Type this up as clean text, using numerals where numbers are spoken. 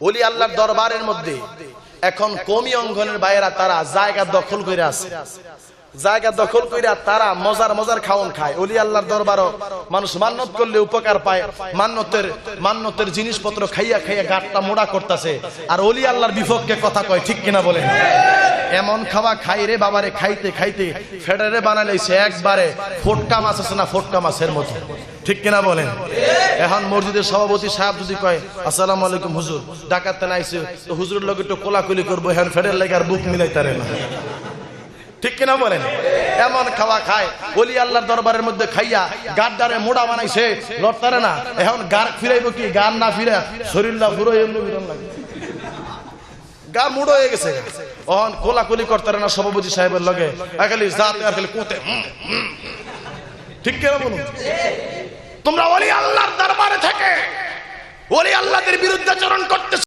ওলি আল্লাহর দরবারের মধ্যে এখন কমি অঙ্গনের বাইরা তারা জায়গা দখল করে আছে, জায়গা দখল কইরা তারা মজার মজার খাওন খায়। ওলি আল্লাহর দরবারও মানুষ মান্নত করলে উপকার পায়, মান্নতের জিনিসপত্র খাইয়া খাইয়া গাটটা মোড়া করতেছে, আর ওলি আল্লাহর বিপক্ষে কথা কয়। ঠিক কিনা বলেন? এমন খাওয়া খাই রে বাবারে, খাইতে খাইতে ফেডারে বানাইছে একবারে ফোটকা মাছ আছে না, ফোটকা মাছের মতো। ঠিক কিনা বলেন? এখন মসজিদের সভাপতি সাহেব যদি কয় আসসালামু আলাইকুম হুজুর, ডাকাতে নাইছে তো হুজুরের লগে একটু কোলাকুলি করবো, এখন ফেডার লেগে আর বুক মিলাইতারে না। ঠিক কিনা বলেন? এমন খাওয়া খায় ওলি আল্লাহর দরবারের মধ্যে খাইয়া গাড্ডারে মোড়া বানাইছে, লড়তারে না। এখন গার ফিরাইব কি? গান না ফিরা শরীরটা পুরো এমনি বিরন লাগে, গা মুড়ো হয়ে গেছে। অহন কোলাকুলি করতারে না সভাপতি সাহেবের লগে, খালি জাতে আর খালি কোতে। ঠিক কিনা বলুন? তোমরা ওলি আল্লাহর দরবারে থেকে ওলি আল্লাহদের বিরুদ্ধে আচরণ করতে